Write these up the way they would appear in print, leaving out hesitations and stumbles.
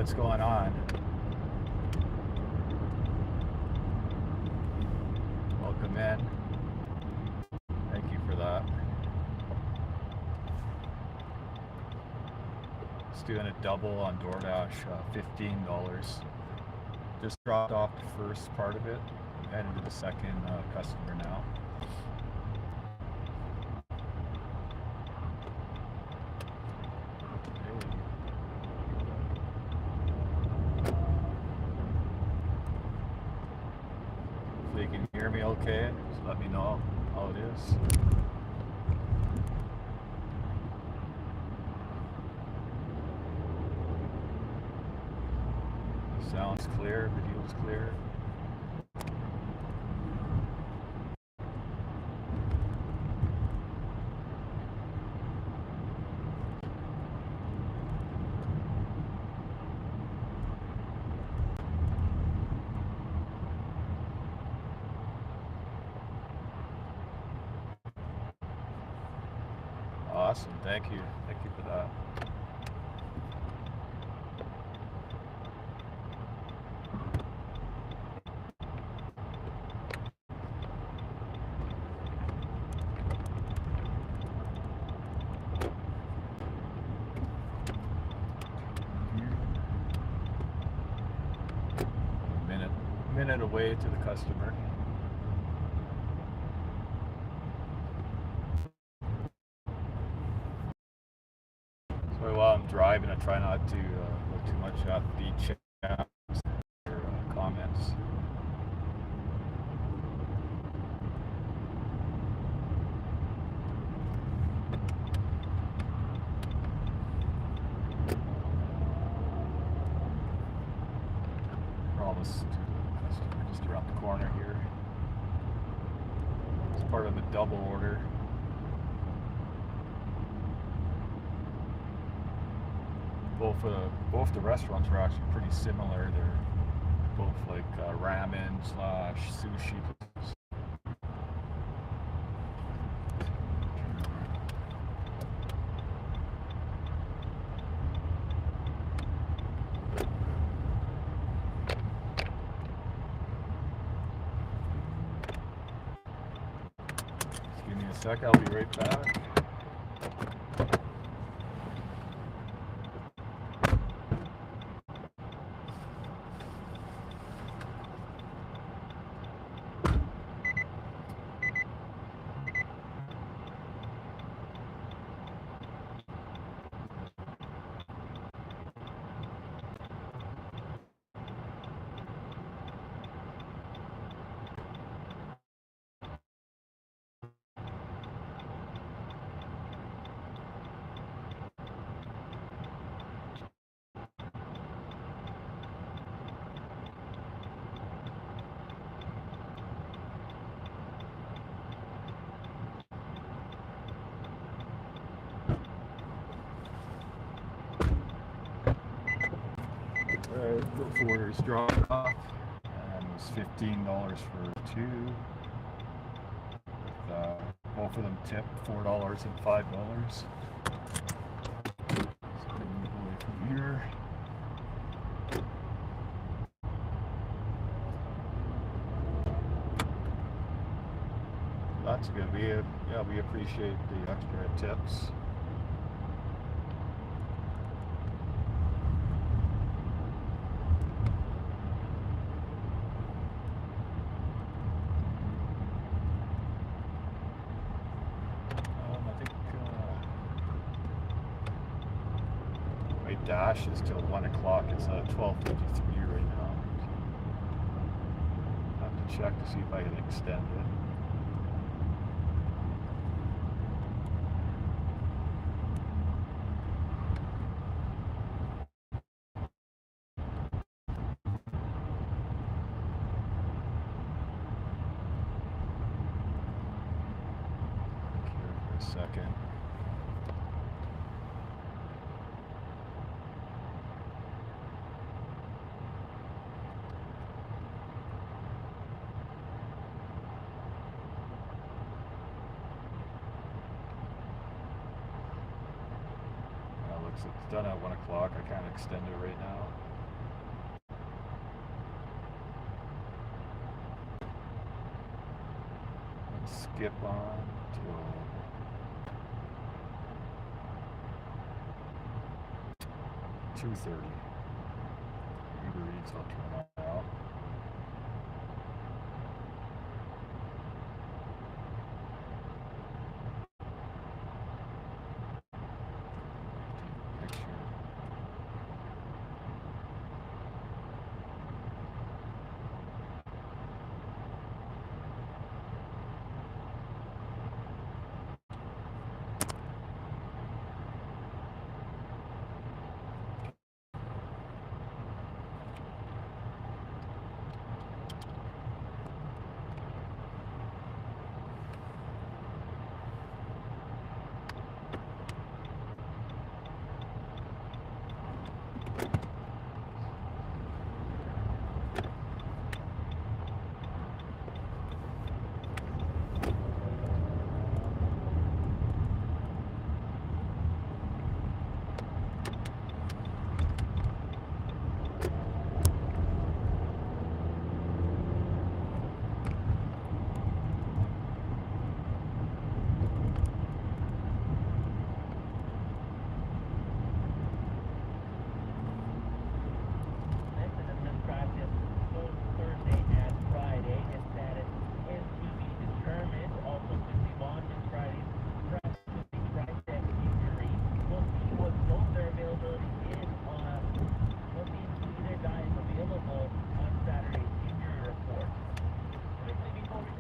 what's going on? Welcome in. Thank you for that. Just doing a double on DoorDash, $15. Just dropped off the first part of it. Heading to the second customer now. If you can hear me okay, just let me know how it is. Sounds clear, video's clear. Awesome, thank you for that. Minute away to the customer. So while I'm driving, I try not to look too much at the chat or comments. We're almost to the customer, just around the corner here. It's part of the double order. Both the restaurants are actually pretty similar. They're both like ramen / sushi. Just give me a sec, I'll be right back. Both orders dropped off, and it was $15 for two. With, both of them tipped $4 and $5. So move away from here. That's good. We appreciate the extra tips. Dash is till 1 o'clock. It's 12:53 right now. I have to check to see if I can extend it. Here for a second. It's done at 1 o'clock. I can't extend it right now. skip on till 2:30. Uber Eats, I'll turn that out. Picture.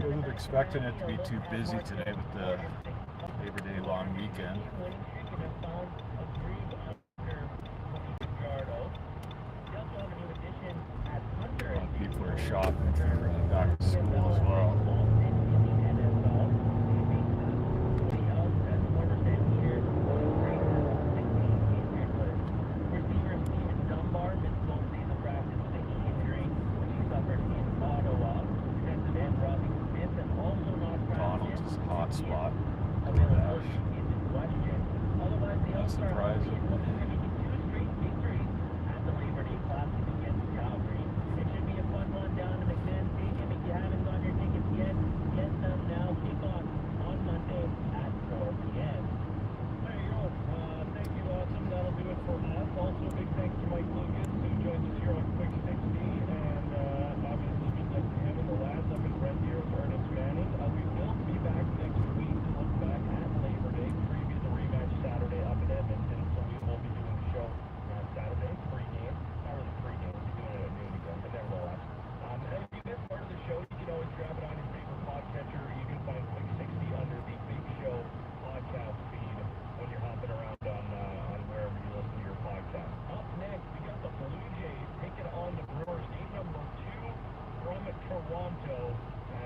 Wasn't expecting it to be too busy today with the Labor Day long weekend. A lot of people are shopping for back to school as well. Spot. DoorDash. Not surprising. It should be a fun one down to McMahon Stadium. If you haven't got your tickets yet, get them now. Kick off on Monday at 4 p.m. There you go. Thank you, Awesome. That'll do it for us. Also, big thanks to Mike Lucas, who joins us here on Quick 60. And obviously, just like him and the lads up in Red Deer with Ernest Manning. We will be back next week to look back at Labor Day, preview the rematch Saturday up in Edmonton. So we will be doing the show Saturday, pre-game. Not really pre-game, we'll be doing it at noon again, but nevertheless. And if you missed part of the show, you can always grab it on your favorite podcatcher. You can find Quick 60 under the Big Show podcast feed when you're hopping around on wherever you listen to your podcast. Up next, we got the Blue Jays taking on the Brewers, game number 2 from Toronto,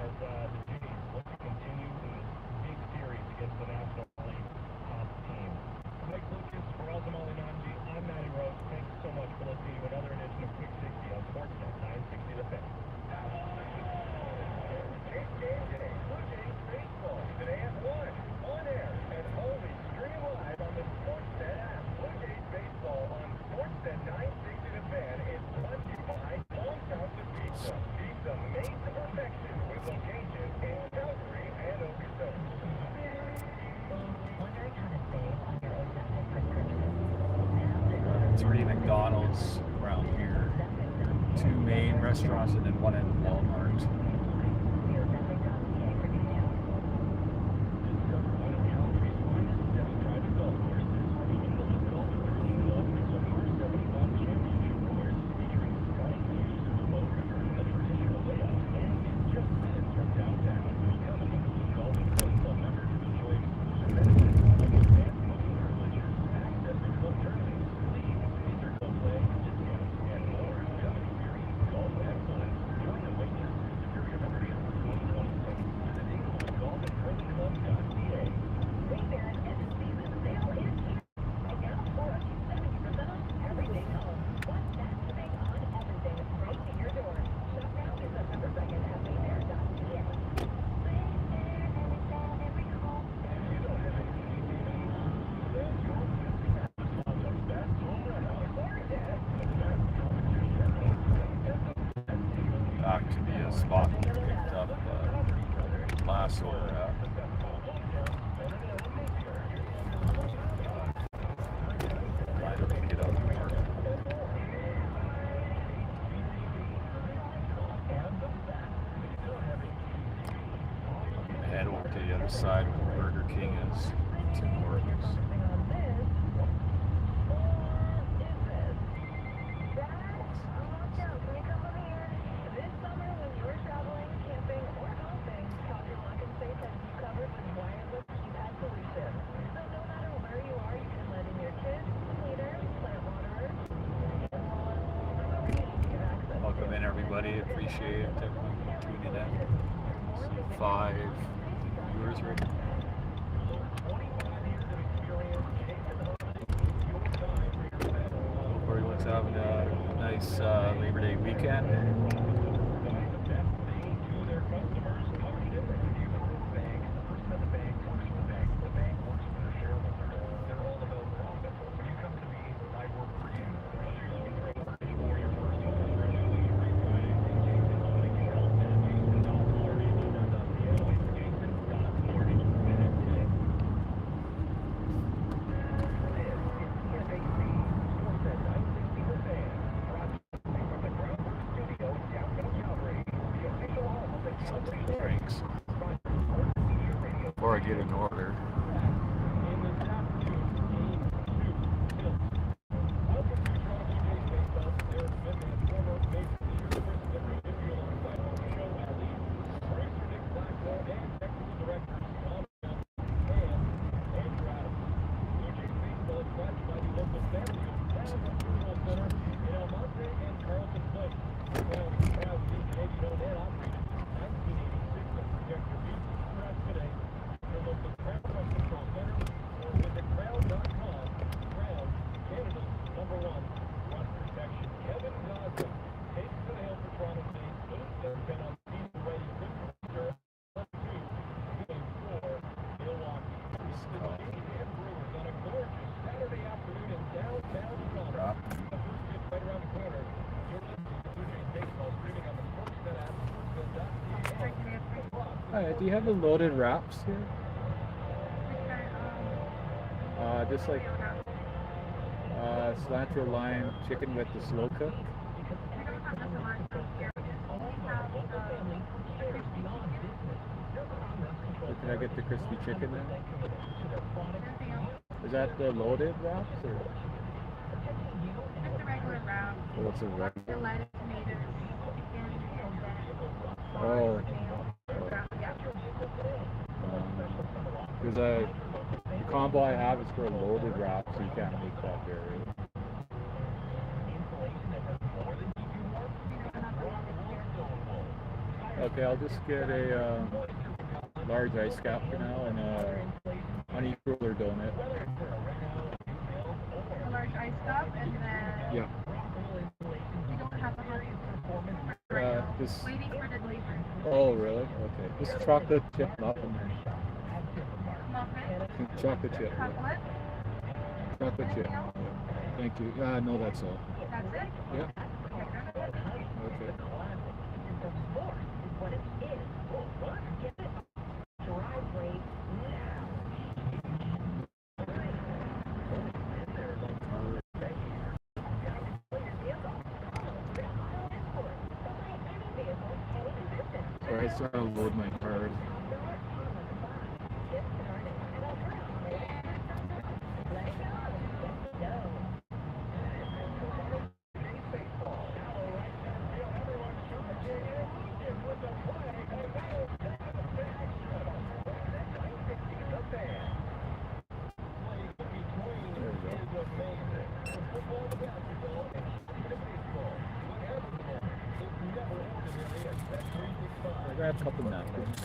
as the Jays look to continue in this big series against the National League top team. Mike Lucas, for Azamali Nanji, I'm Matty Rose. Thanks so much for listening to another edition of Quick 60 on Sportsnet 960 The Fan. It's game day. Blue Jays baseball today at 1 on air and always stream live on the Sportsnet app. Blue Jays baseball on Sportsnet 960 The Fan is brought to you by Long House of Pizza. Pizza made to perfection with locations in Calgary and Okotoks. Three McDonald's around here, 2 main restaurants, and then one in Walmart. Back to be a spot we picked up last or beside Burger King is Tim Hortons. Welcome in, everybody. Appreciate everyone tuning in. See 5 viewers right now. Hope everyone's having a nice Labor Day weekend. Drinks before I get an order. Hi, do you have the loaded wraps here? Just like cilantro lime chicken with the slow cook. So can I get the crispy chicken then? Is that the loaded wraps or? Just a regular wrap. Oh, what's a regular? The lettuce, tomatoes, chicken, Oh. Because the combo I have is for a loaded wrap, so you can't make that very. Okay, I'll just get a large ice cap for now and a honey cruller donut. a large ice cup, and then Yeah. we don't have a honey Just. waiting for delivery. Oh, really? Okay. Just chocolate chip muffin. Muffin, Chocolate chip. Yeah. chocolate, Chocolate chip. Yeah. Thank you. No, that's all. that's it? Yeah. Okay. Alright, so I'll load my card. I got a couple napkins.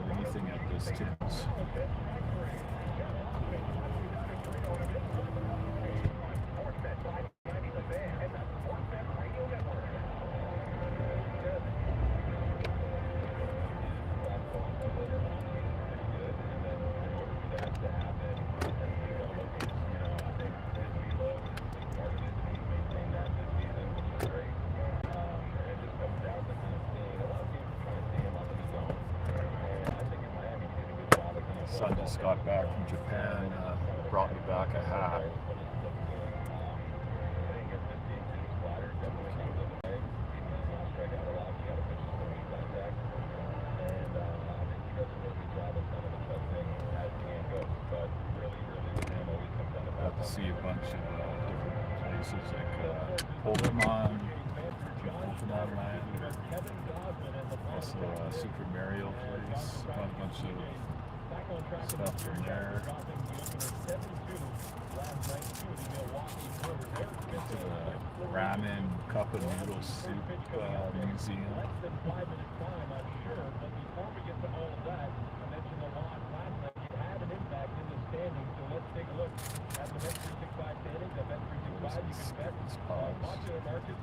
Anything at this Tim's. Son just got back from Japan, brought me back a hat. Got to see a bunch of different places like Pokemon Land, also Super Mario place, got a bunch of stuff from there. Get to the ramen cup and noodle soup museum.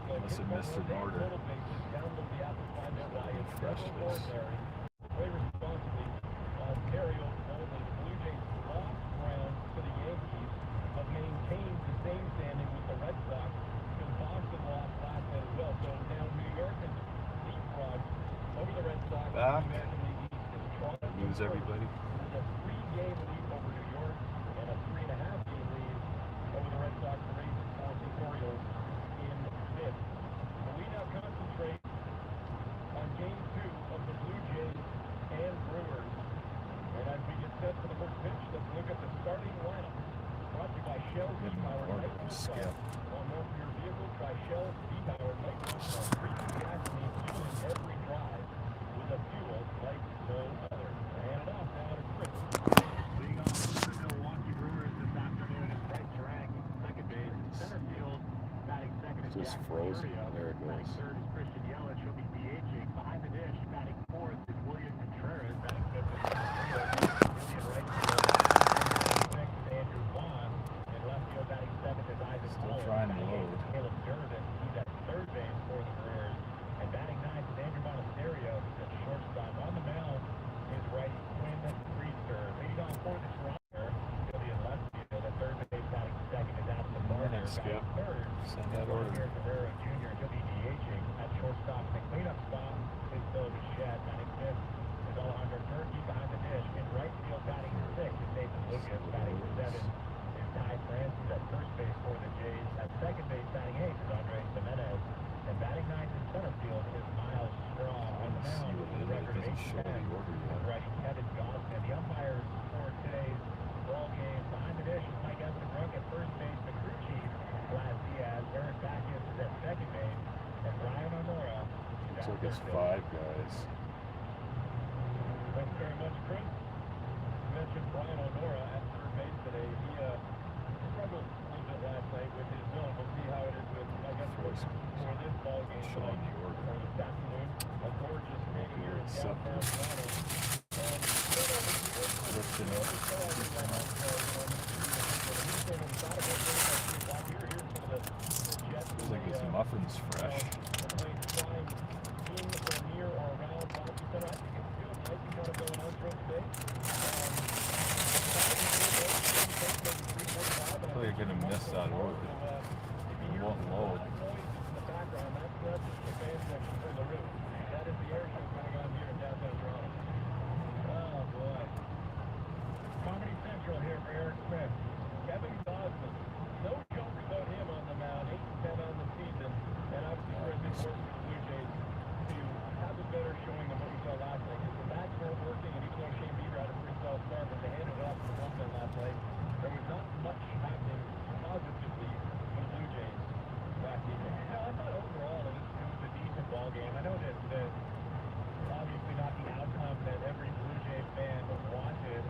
Unless it missed an order. Freshness. Play responsibly. Ontario only Blue Jays lost ground to the Yankees, but maintained the same standing with the Red Sox because Boston lost last night as well. So now New York has leapfrogged over the Red Sox. Back. Toronto Lose everybody. There's a 3-game lead over New York and a 3.5-game lead over the Red Sox. The Rays and Orioles in fifth. But we now concentrate on Game 2 of the Blue Jays and Brewers. And as we get set for the first pitch, let's look at the starting lineup. Brought to you by Shell V-Powered Light Skip. On more for your vehicle, try Shell V-Powered Light Skip. Premium gasoline fuel in every drive with a fuel like no other. And it off now to Chris. Leading off for the Milwaukee Brewers this afternoon is Bryce Drag, second base, center field, batting second is Just Jack frozen. Furia. There it Batting goes. third is Christian Yelich. He'll be DHing. Behind the dish, batting fourth is William Contreras. Batting fifth is Julian right field. Sixth is Andrew Vaughn. And left field batting seventh is Isaac Still Muller. trying to Batting load. eighth is Caleb Durbin. He's at third base for the Brewers. And batting ninth is Andrew Monasterio. He's at shortstop. On the mound is righty Quinn Priester. Leading off for the Toronto. He'll be in left field. At third base batting second is Adam Barner. Skip. Batting third Send that order. Guerrero Jr. He'll be DHing at shortstop. The cleanup spot is Bill Bichette. Batting fifth is Alejandro Turkey. Behind the dish in right field batting sixth is Nathan Lucas. Batting seventh is Ty Francis at first base for the Jays. At second base batting eighth is Andres Jimenez. And batting ninth in center field is Miles Straw. On the mound with a record of 8-10 is righty Kevin Gausman. The umpires for today's ball game behind the dish is Mike Espenbrook at first base. McCrucci, Vlad Diaz, Aaron Backus is at second base, and Ryan Honora is Looks at like third it's base. 5 guys. Thanks very much, Chris. You mentioned Brian Honora at third base today. He struggled a little bit last night with his zone. We'll see how it is with, I guess, for this ball game Showing the order. or this afternoon. A gorgeous day here in downtown Toronto. And Lifting up. Looks like his muffin's fresh. I thought you're gonna miss that order. It won't load. That is the air show going on here in downtown Toronto. Oh boy. Comedy Central here for Eric Smith. Kevin Gausman. No joke about him on the mound. 8-10 on the season. And obviously for his important for the Blue Jays to have a better showing than what we saw last night. Because the bats weren't working, and even though Shane Bieber had a pretty solid start, but they handed it off to the bullpen last night, there was not much happening positively for the Blue Jays last evening. You know, I thought overall it was a decent ball game. I know that obviously not the outcome that every Blue Jays fan wanted.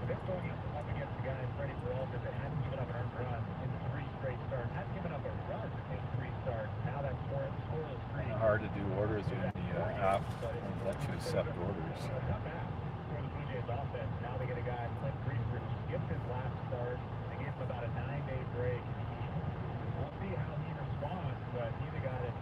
But they're going up against a guy in Freddie Peralta that hadn't given up an earned run in 3 straight starts. Hadn't given up a run in 3 starts. Now that's scoreless streak. Kind of hard to do orders when the app won't let you accept orders. Tough app for the Blue Jays offense. Now they get a guy, Clint Priester, who skipped his last start. They gave him about a 9-day break. We'll see how he responds, but he's a guy that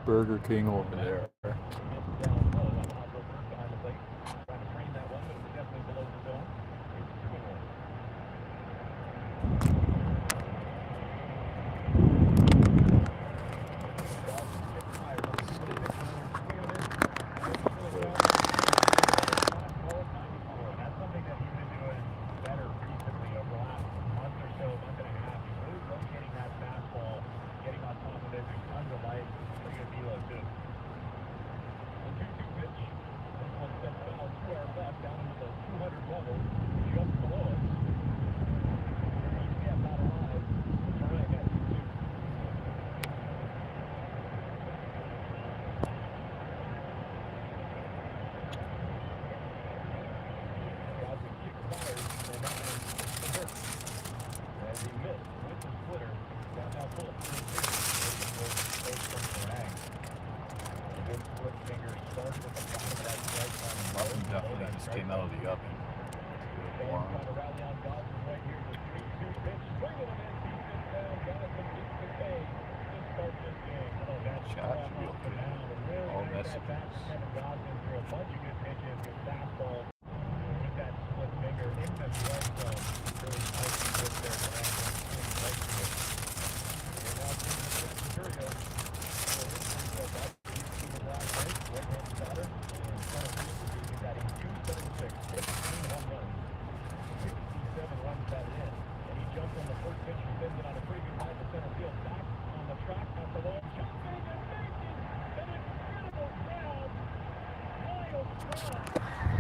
Burger King over there. Muffin definitely just came out of the oven. Warm. Chat should be okay. All messages.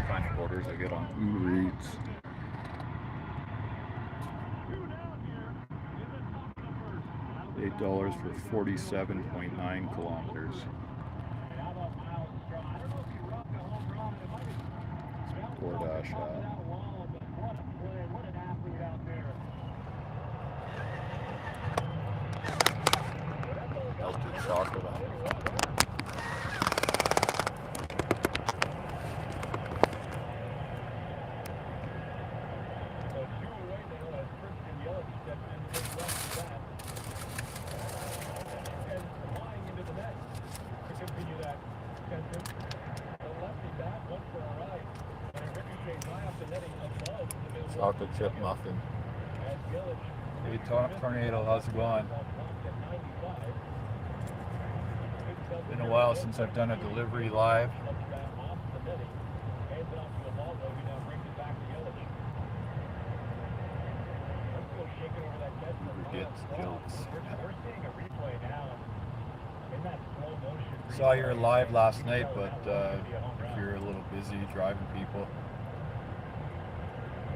Find orders I get on Uber Eats. $8 for 47.9 kilometers. DoorDash app. Melted chocolate on it. Chocolate chip muffin. Hey Tornado, how's it going? Been a while since I've done a delivery live. Saw your live last night, but if you're a little busy driving people.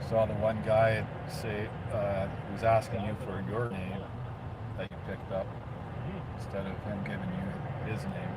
Saw the one guy say was asking you for your name that you picked up instead of him giving you his name.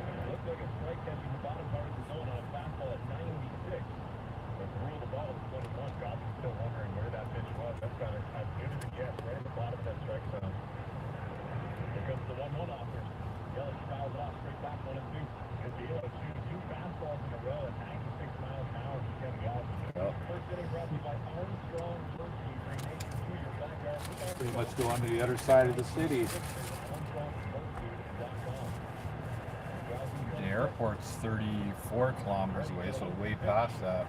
Pretty much go on to the other side of the city. The airport's 34 kilometers away, so way past that.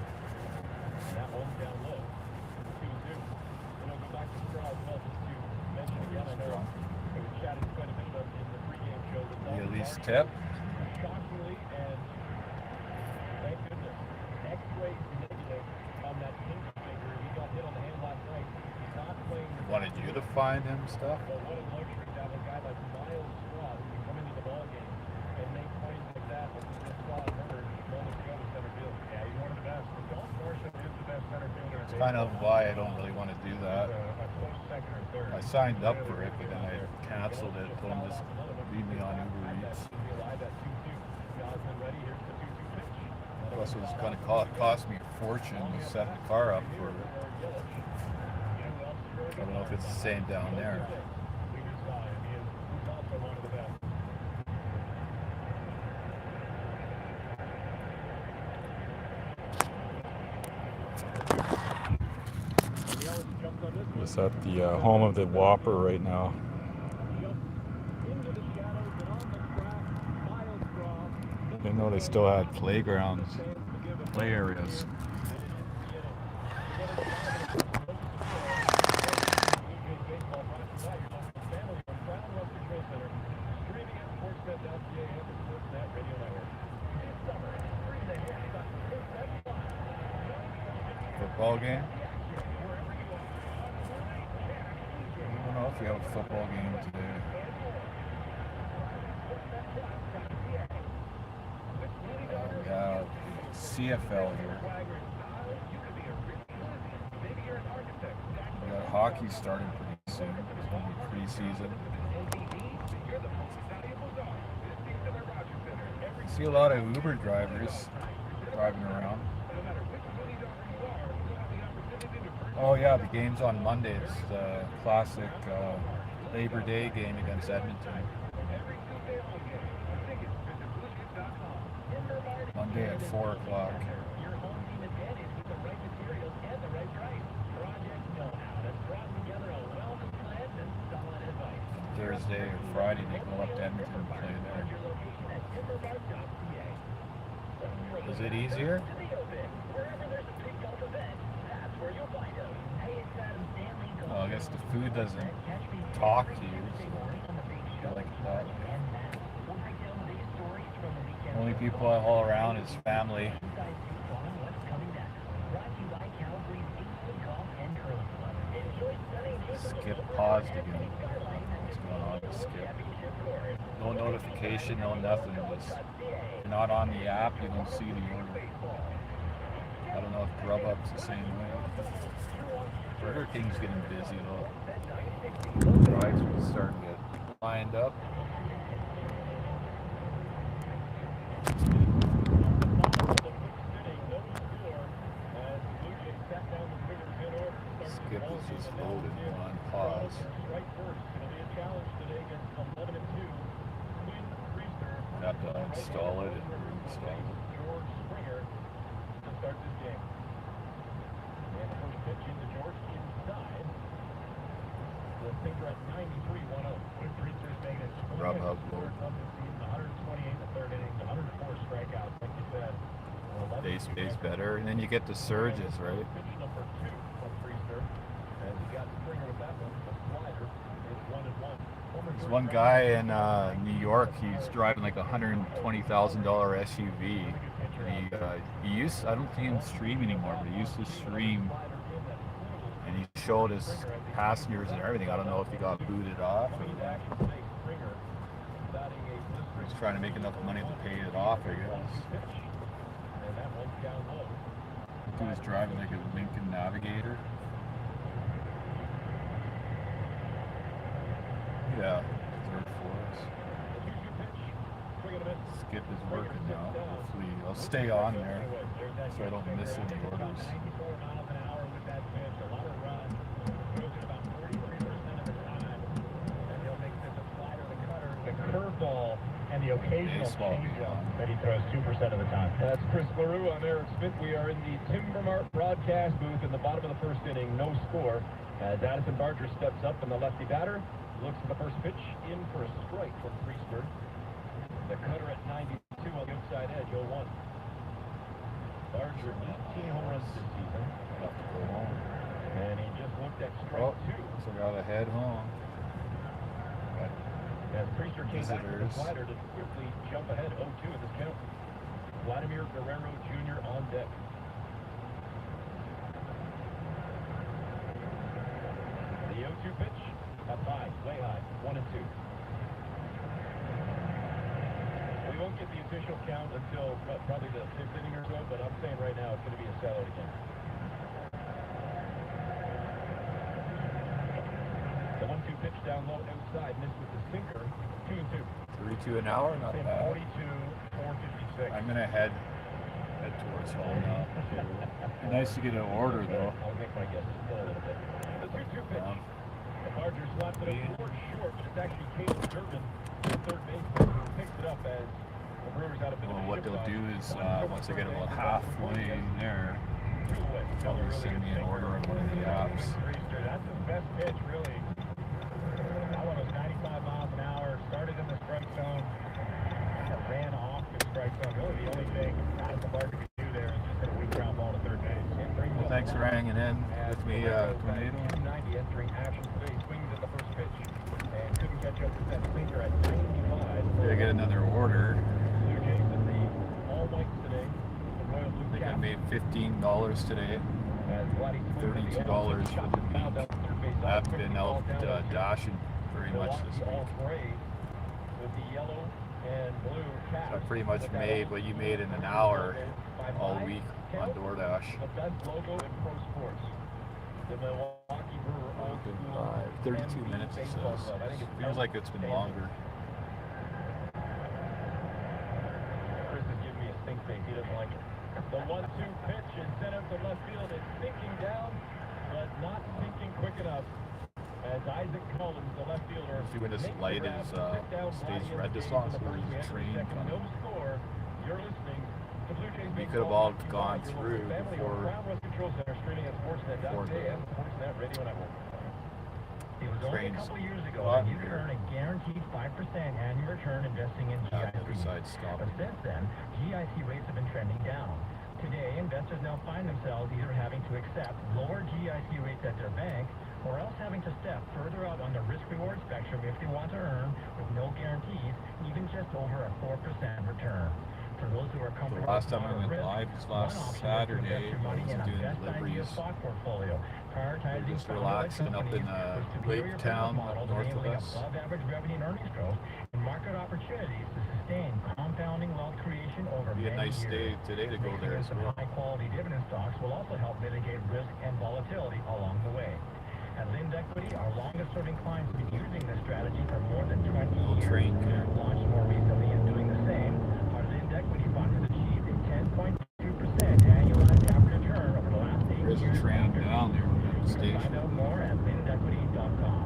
You at least tip? Wanted you to find him stuff? It's kind of why I don't really want to do that. I signed up for it, but then I canceled it. Told him just leave me on Uber Eats. Plus, it was going to cost me a fortune to set the car up for it. I don't know if it's the same down there. Just at the home of the Whopper right now. Didn't know they still had playgrounds, play areas. Football game? I don't know if you have a football game today. We have CFL here. We got hockey starting pretty soon. It's going to be preseason. I see a lot of Uber drivers driving around. Oh yeah, the game's on Monday. It's the classic Labor Day game against Edmonton. Monday at 4 o'clock. Thursday or Friday they go up to Edmonton and play there. Is it easier? Well, I guess the food doesn't talk to you, so I like that. Only people I haul around is family. Skip paused again. What's going on with Skip? No notification, no nothing. Just, you're not on the app, you don't see the order. I don't know if Grubhub's the same way. Burger King's getting busy though. Rides are starting to get lined up. Skip is just loaded on pause. I have to install it and reinstall it. Grubhub board. Day space better, and then you get the surges, right? There's one guy in New York. He's driving like a $120,000 SUV. He used, I don't see him stream anymore, but he used to stream, and he showed his passengers and everything. I don't know if he got booted off or he's trying to make enough money to pay it off, I guess. He was driving like a Lincoln Navigator. Yeah, third force. Skip is working now. Hopefully I'll stay on there so I don't miss any orders. The curveball and the occasional changeup that he throws 2% of the time. That's Chris LaRue. I'm Eric Smith. We are in the Timbermart broadcast booth in the bottom of the first inning. No score. As Addison Barger steps up and the lefty batter looks at the first pitch in for a strike from Priester. The cutter at 92 on the outside edge, 0-1. Barger 18 home runs this season. And he just looked at strike 2. So gotta head home. As Priester came back to the slider to quickly jump ahead 0-2 in this count. Vladimir Guerrero Jr. on deck. The 0-2 pitch. Up high, way high, 1-2. We won't get the official count until probably the 5th inning or so, but I'm saying right now it's going to be a sellout again. The 1-2 pitch down low outside, missed with the sinker, 2-2. 32 an hour, not bad. 42, 456. I'm gonna head towards home now. Nice to get an order though. I'll make my guess, still a little bit. The 2-2 pitch. The Barger slapped it up towards short, but it's actually Case Durbin, the third baseman, who picks it up as the Brewers out of Well, what they'll do is once they get about halfway there, they'll send me an order on one of the apps. That's his best pitch, really. That one was 95 miles an hour, started in the strike zone, ran off the strike zone. hanging in with me, Tornado. 290 entering action today. Swings at the first pitch and couldn't catch up with that sinker at 95. Did I get another order? Blue Jays in the all whites today. The Royal Blue I think I Caps. made $15 today. $32 for the week. I've been out dashing very much this week. So I pretty much made what you made in an hour all week on DoorDash. 32 minutes it says. Feels like it's been longer. Chris is giving me a stink face. He doesn't like it. The 1-2 pitch is sent up to left field. It's sinking down, but not sinking quick enough. As Isaac Collins, the left fielder, see when this light is stays red this long, so there's a train coming. No score. You're listening to Blue Jays. We could have all gone through before It was only a couple years ago that you could earn a guaranteed 5% annual return investing in GIC. But since then, GIC rates have been trending down. Today, investors now find themselves either having to accept lower GIC rates at their bank or else having to step further out on the risk-reward spectrum if they want to earn, with no guarantees, even just over a 4% return. For those who are comfortable, the last time I went live was last Saturday. I was doing deliveries. We're just relaxing up in Lake Town, up north of us. Above-average revenue and earnings growth and market opportunities to sustain compounding wealth creation over It'd be a nice day today to go there as well. High-quality dividend stocks will also help mitigate risk and volatility along the way. At Lind Equity, our longest-serving clients have been using this strategy for more than 20 years. Launched more recently and doing the same, our Lind Equity Fund has achieved a 10.2% annualized average return over the last 8 years. There's a train down there at the station. Find out more at lindequity.com.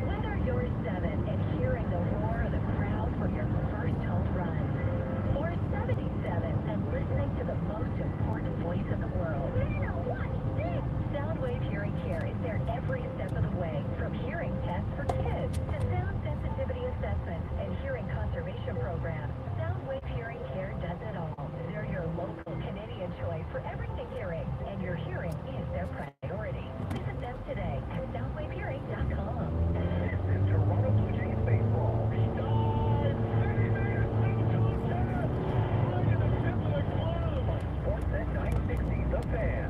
Whether you're 7 and hearing the roar of the crowd for your first home run, or 77 and listening to the most important voice in the world, Soundwave Hearing Care is there every step of the way, from hearing tests for kids to sound sensitivity assessments and hearing conservation programs. Soundwave Hearing Care does it all. They're your local Canadian choice for everything hearing, and your hearing is their priority. Visit them today at soundwavehearing.com. This is Toronto Blue Jays baseball. Sportsnet 960, The Fan.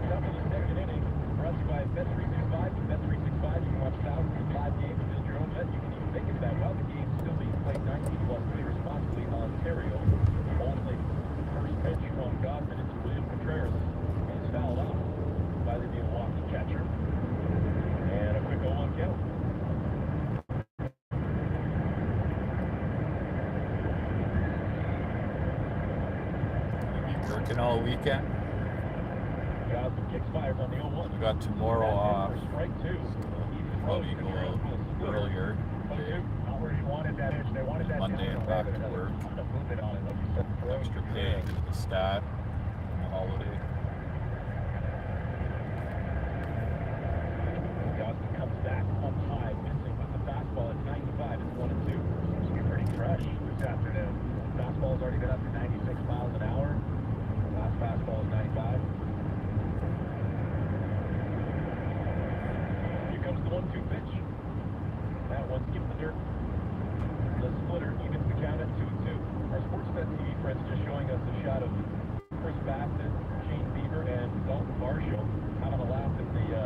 Top of the second inning, brought to you by Bet365. With Bet365, you can watch thousands of live games and build your own bet. You can even think about while the game's still being played. 19 plus, play responsibly. Ontario only. First pitch from Godman into William Contreras. He's fouled out by the Milwaukee catcher. And a quick 0-1 count. Working all weekend. Godman kicks fired on the 0-1. We got tomorrow off. Strike two. Probably go earlier. Monday and back to work. Extra pay because of the stat and the holiday. Godman comes back up high, missing with the fastball at 95. It's 1-2. Seems to be pretty fresh this afternoon. Fastball's already been up to 96 miles an hour. Last fastball is 95. Here comes the 1-2 pitch. That one skipped the dirt. The splitter evens the count at 2-2. Our Sportsnet TV friends just showing us a shot of Chris Bassett, Shane Bieber, and Dalton Varsho having a laugh at the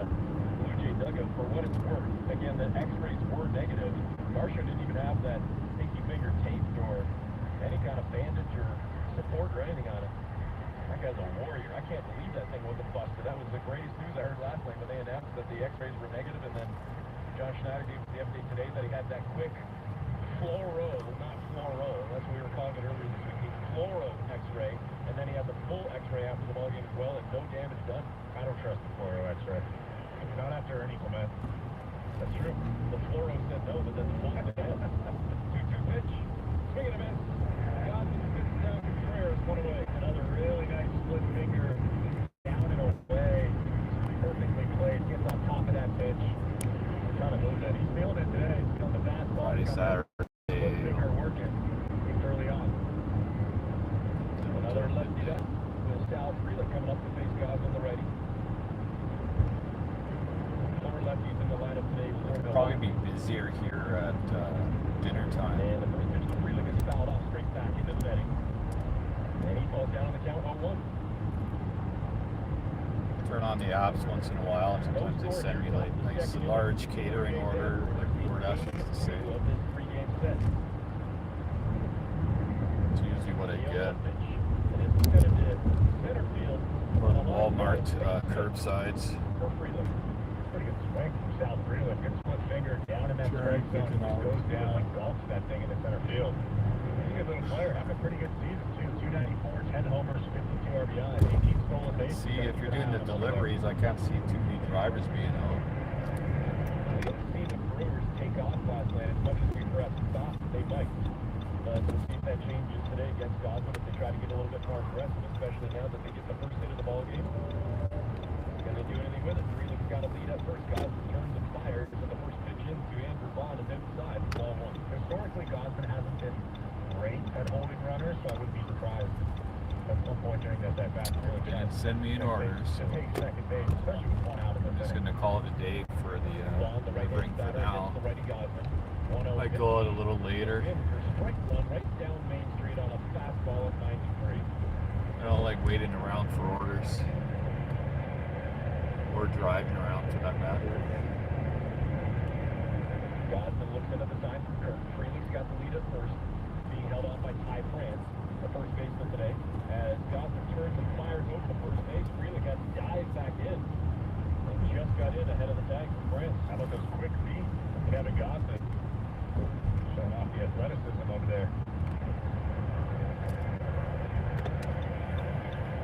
Blue Jay dugout. For what it's worth, again, the X-rays were negative. Varsho didn't even have that pinky finger taped or any kind of bandage or support or anything on it. That guy's a warrior. I can't believe that thing wasn't busted. That was the greatest news I heard last night when they announced that the X-rays were negative, and then John Schneider gave the update today that he had that quick fluoro, not fluoro, that's what we were calling it earlier this week, the fluoro X-ray, and then he had the full X-ray after the ballgame as well, and no damage done. I don't trust the fluoro X-ray. Not after Ernie Clement. That's true. The fluoro said no, but then the full said yes. 2-2 pitch. Swing and a miss. Godman spits down Contreras, one away. Another really nice split finger down and away. Perfectly played. Gets on top of that pitch. Trying to move that. He's feeling it today. He's feeling the fastball. Friday, Saturday. Split finger working early on. Another lefty up. Will Sal Freeland coming up to face Godman easier here at dinner time. And the first pitch to Freeland gets fouled off straight back into the netting. And he falls down on the count 0-1. Turn on the apps once in a while, and sometimes they send me like nice large catering order, like DoorDash used to say. Of this pregame set. It's usually what I get. And it's headed to center field. Or the Walmart curbsides. For Freeland. Pretty good swing from Sal Freeland. Good split finger down in that strike zone. Just goes down and golfs that thing into center field. He's a good little player. Having a pretty good season too. 294, 10 homers, 52 RBIs, 18 stolen bases. See, if you're doing the deliveries, I can't see too many drivers being out. We didn't see the Brewers take off last night as much as we perhaps thought they might. But we'll see if that changes today against Godwin if they try to get a little bit more aggressive, especially now that they get the first hit of the ball game. Can they do anything with it? Freeland's got a lead up first. Godwin turns and fires, and the first pitch into Andrew Bond is inside. Ball one. Historically, Godwin hasn't been great at holding runners, so I wouldn't be surprised at some point during that bat. They didn't send me an order, so take second base, especially with one out in the I'm just going to call it a day for the delivering for now. Might go out a little later. Strike one right down Main Street on a fastball at 93. I don't like waiting around for orders. Or driving around for that matter. Godwin looks into the sign from Kirk. Freeland's got the lead at first, being held on by Ty France, the first baseman today. As Godwin turns and fires over the first base, Freeland got dived back in and just got in ahead of the tag from France. How about those quick feet from Kevin Godwin? Showing off the athleticism over there.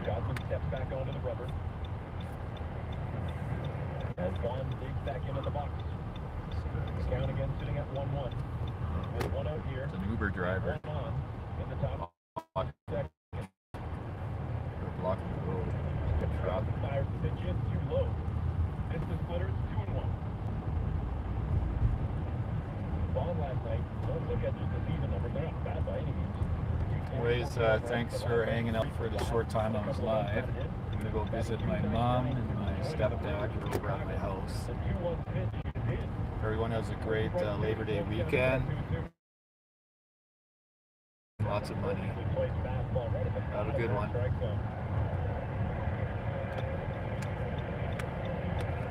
Godwin steps back onto the rubber. As Bond digs back into the box. Count again sitting at 1-1. With one out here. It's an Uber driver. One on in the top second. They're blocking the road. Godwin fires the pitch in too low. Missed the splitter. It's 2-1. Bond last night. Don't look at just the season numbers. They're not bad by any means. Anyways, thanks for hanging out for the short time I was live. I'm gonna go visit my mom and my stepdad over at my house. Everyone has a great Labor Day weekend. Lots of money. Have a good one.